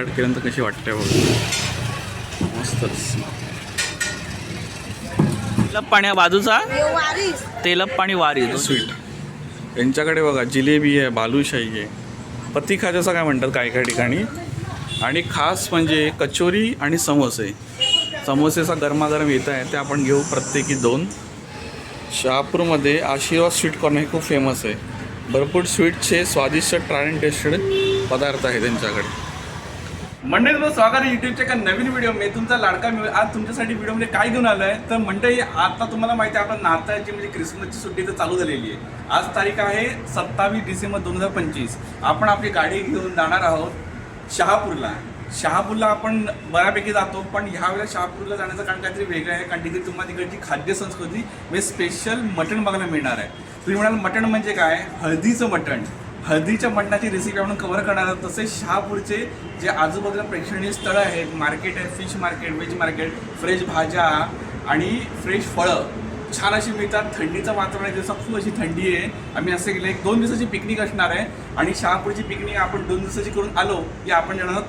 Add केल्यानंतर कशी वाटते बघ, मस्त लस्सी. तेलप पाण्या बाजूचा तेलप पाणी वारी स्वीट. यांच्याकडे बघा जिलेबी आहे, बालुशाही आहे, पती खाज्याचं काय म्हणतात काही काही ठिकाणी, आणि खास म्हणजे कचोरी आणि समोसे. समोसेचा गरमागरम येत आहे ते आपण घेऊ प्रत्येकी 2. शहापूरमध्ये आशीर्वाद स्वीट कॉर्नर हे खूप फेमस आहे. भरपूर स्वीटचे स्वादिष्ट ट्राय अँड टेस्टेड पदार्थ आहे त्यांच्याकडे. मंडळी तुला स्वागत आहे यूट्यूबच्या एका नवीन व्हिडिओ मी तुमचा लाडका मी आज तुमच्यासाठी व्हिडिओमध्ये काय घेऊन आलो आहे तर मंडळी आता तुम्हाला माहिती आहे आपण नाताळची म्हणजे क्रिसमसची सुट्टी तर चालू झालेली आहे. आज तारीख आहे 27 डिसेंबर 2025. आपण आपली गाडी घेऊन जाणार आहोत शहापूरला आपण बऱ्यापैकी जातो, पण ह्या वेळेला शहापूरला जाण्याचं कारण काहीतरी वेगळं आहे, कारण तिथे तुम्हाला तिकडची खाद्य संस्कृती म्हणजे स्पेशल मटण बघायला मिळणार आहे. तुम्ही म्हणाल मटण म्हणजे काय? हळदीचं मटण. हळदीच्या मटणाची रेसिपी आपण कव्हर करणार आहोत. तसेच शहापूरचे जे आजूबाजूला प्रेक्षणीय स्थळं आहेत, मार्केट आहे, fish market, veg market, fresh भाज्या आणि फ्रेश फळं छान अशी मिळतात. थंडीचं वातावरण आहे, दिवसात खूप अशी थंडी आहे. आम्ही असं केलं 1-2 दिवसाची पिकनिक असणार आहे आणि शहापूरची पिकनिक आपण 2 दिवसाची करून आलो की आपण जाणार आहोत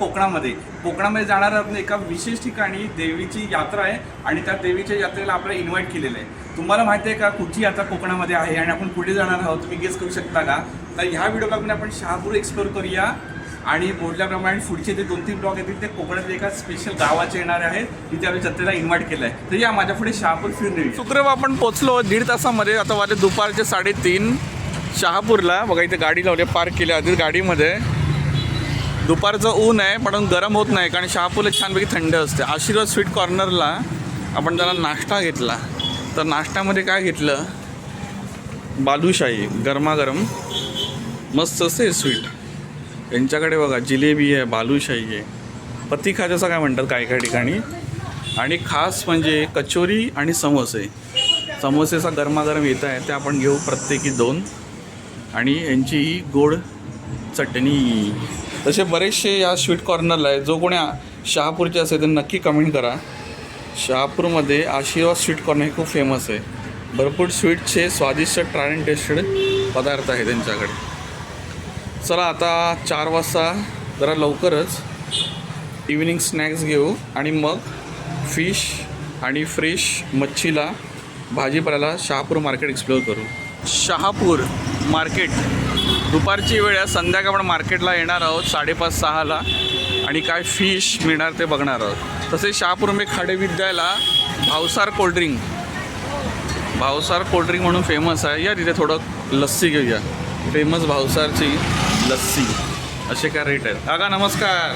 कोकणामध्ये जाणार आहोत. एका विशेष ठिकाणी देवीची यात्रा आहे आणि त्या देवीच्या यात्रेला आपल्याला इन्व्हाइट केलेलं आहे. तुम्हाला माहिती आहे का कुठची यात्रा कोकणामध्ये आहे आणि आपण कुठे जाणार आहोत तुम्ही गेस करू शकता का? तर ह्या व्हिडिओ ब्लॉगमध्ये आपण शहापूर एक्सप्लोर करूया आणि बोलल्याप्रमाणे पुढचे जे 2-3 ब्लॉग येतील ते कोकणातल्या एका स्पेशल गावाचे येणारे आहेत, तिथे आम्ही जत्रेला इन्व्हाइट केलं आहे. तर या माझ्या पुढे शहापूर फिरून येईल. शुक्रवार आपण पोहोचलो 1.5 तासामध्ये. आता वाजले दुपारचे 3:30 शहापूरला. बघा इथे गाडी लावली, पार्क केली आधी गाडीमध्ये. दुपारचं ऊन आहे पण गरम होत नाही कारण शहापूरला छानपैकी थंड असते. आशीर्वाद स्वीट कॉर्नरला आपण जरा नाश्ता घेतला. तर नाश्त्यामध्ये काय घेतलं? बालुशाही गरमागरम मस्त असते स्वीट. यांच्याकडे बघा जिलेबी आहे, बालुशाही आहे, पती खाज्याचं काय म्हणतात काही काही ठिकाणी, आणि खास म्हणजे कचोरी आणि समोसे. समोसेचा गरमागरम येत आहे ते आपण घेऊ प्रत्येकी 2, आणि यांची गोड चटणी. तसे बरेचसे या स्वीट कॉर्नरला आहे. जो कोणी शहापूरचे असेल तर नक्की कमेंट करा. शहापूरमध्ये आशीर्वाद स्वीट कॉर्नर हे खूप फेमस आहे. भरपूर स्वीटचे स्वादिष्ट ट्राय अँड टेस्टेड पदार्थ आहे त्यांच्याकडे. चला आता 4 वाजता जरा लवकरच इव्हिनिंग स्नॅक्स घेऊ आणि मग फिश आणि फ्रेश मच्छीला भाजीपाल्याला शहापूर मार्केट एक्सप्लोअर करू. शहापूर मार्केट दुपारची वेळ आहे. संध्याकाळ आपण मार्केटला येणार आहोत 5:30-6ला आणि काय फिश मिळणार ते बघणार आहोत. तसेच शहापूर में खाडे विद्याला भावसार कोल्ड्रिंक म्हणून फेमस आहे. या तिथे थोडं लस्सी घेऊया. फेमस भावसारची लस्सी. असे काय रेट आहेत? काका नमस्कार.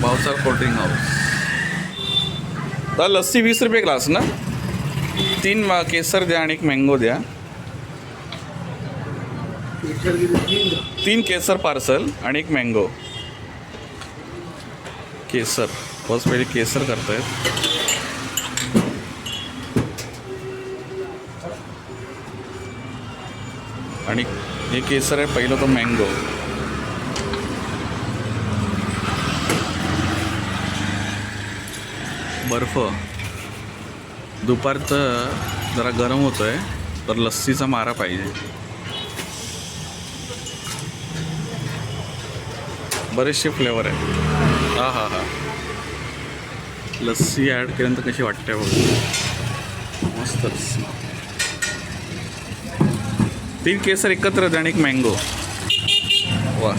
Bhavsar cold drink house. तर लस्सी 20 रुपये ग्लास ना. 3 केसर द्या आणि 1 मँगो द्या. 3 केसर पार्सल आणि 1 मँगो. केसर फर्स्ट पहिले केसर करतायत. आणि हे केसर आहे पहिलं, तो मँगो. बर्फ. दुपारचं जरा गरम होतं आहे तर लस्सीचा मारा पाहिजे. बरेचसे फ्लेवर आहे. हा लस्सी ॲड केल्यानंतर कशी वाटते बघ, मस्त लस्सी. 3 केसर एकत्र द्या आणि 1 मँगो. वा.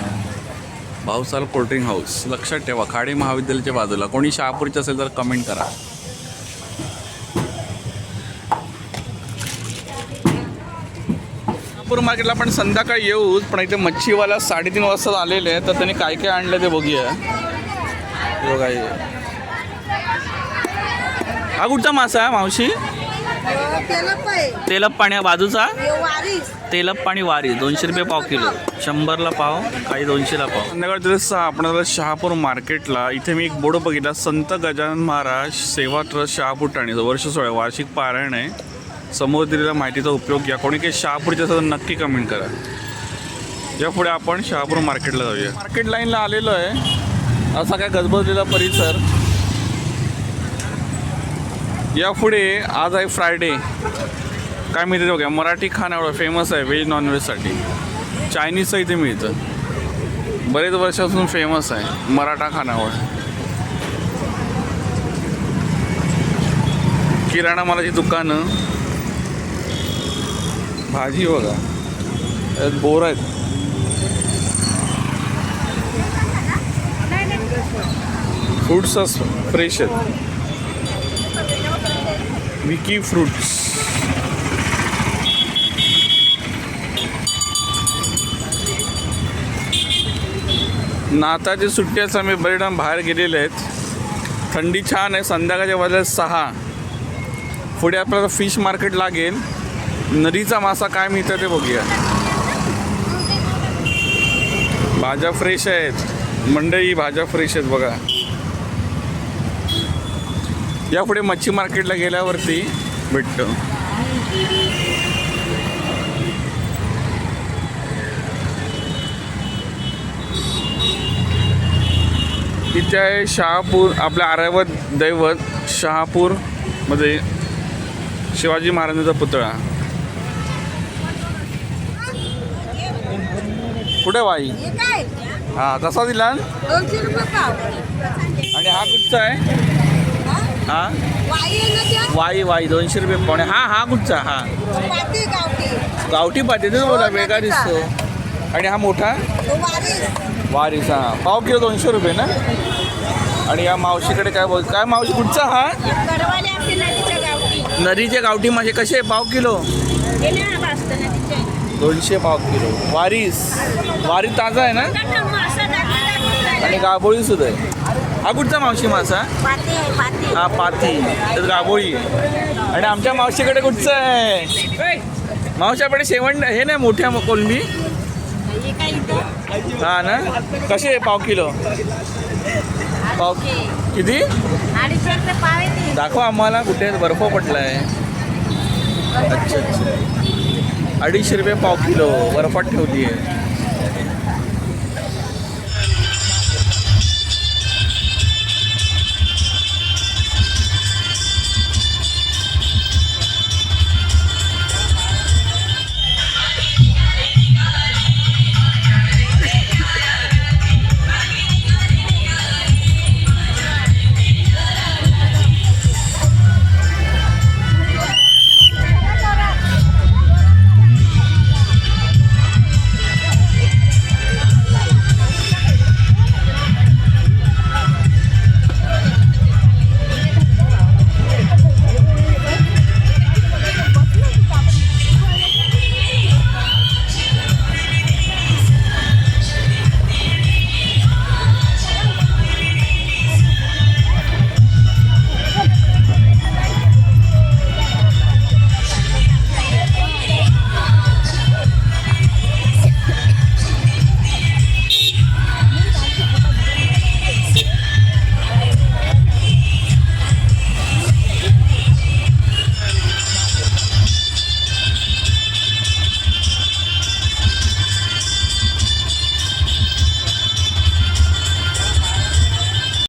भावसार कोल्ड्रिंक हाऊस लक्षात ठेवा, खाडे महाविद्यालयाच्या बाजूला. कोणी शहापूरचे असेल तर कमेंट करा. शहापूर मार्केटला आपण संध्याकाळी येऊच, पण इथे मच्छीवाला 3:30 वाजता आलेले आहे. तर त्यांनी काय काय आणलं ते बघूया. बघा हा कुठचा मासा आहे मावशी? तेलप पाण्या बाजूचा तेलप पाणी वारी 200 रुपये पाव किलो. 100ला पाव, काही 200ला पाव. संध्याकाळी आपण शहापूर मार्केटला. इथे मी एक बोर्ड बघितला, संत गजानन महाराज सेवा ट्रस्ट शहापूर ठाणे वर्ष 16 वार्षिक पारायण आहे. समोर दिलेल्या माहितीचा उपयोग घ्या. कोणी काही शहापूरचे असेल तर नक्की कमेंट करा. यापुढे आपण शहापूर मार्केटला जाऊया. मार्केट लाईनला आलेलो आहे. असा काय गजबजलेला परिसर. यापुढे आज आहे फ्रायडे. काय मिळते बघा, मराठी खाना एवढं फेमस आहे व्हेज नॉनव्हेजसाठी. चायनीजचं इथे मिळतं. बरेच वर्षापासून फेमस आहे मराठा खानावळ. किराणा मालाची दुकानं, भाजी बघा, त्यात बोर आहेत. फ्रूट्स फ्रेश आहेत. विकी फ्रूट्स. नाताळची सुट्टी असं आम्ही बरेच बाहेर गेलेले आहेत. थंडी छान आहे. संध्याकाळच्या वाजल्या 6. पुढे आपल्याला फिश मार्केट लागेल. नदीचा मासा काय मिळतं ते बघूया. भाज्या फ्रेश आहेत मंडई, भाज्या फ्रेश आहेत बघा. या पुढे मच्छी मार्केटला गेल्यावरती भेटतं. तिथे आहे शहापूर, आपल्या आरावत दैवत शहापूरमध्ये शिवाजी महाराजांचा पुतळा. कुठे वाई? हा, कसा दिला? 200 रुपये पाव. आणि हा कुठचा आहे? हा वाई 200 रुपये पावणे. हा कुठचा? हा पाती गावठी. गावठी पातेच बोला, वेगळा दिसतो. आणि हा मोठा वारीस. हा पाव किलो 200 रुपये ना. आणि या मावशीकडे काय बोल, काय मावशी कुठचा? हा नदीचे गावठी मासे कसे पाव किलो? 200 पाव किलो. वारी ताजा आहे ना. आणि गाभोळी सुद्धा आहे. हा कुठचा मावशी मासा? हा पाती, तर गाभोळी. आणि आमच्या मावशीकडे कुठचं आहे? मावशीकडे शेवण हे नाही मोठ्या कोलंबी. हा ना. कसे आहे पाव किलो? पाव किती? दाखवा आम्हाला. कुठे बर्फ पडलाय. अच्छा 250 रुपये पाव किलो बर्फात ठेवली आहे.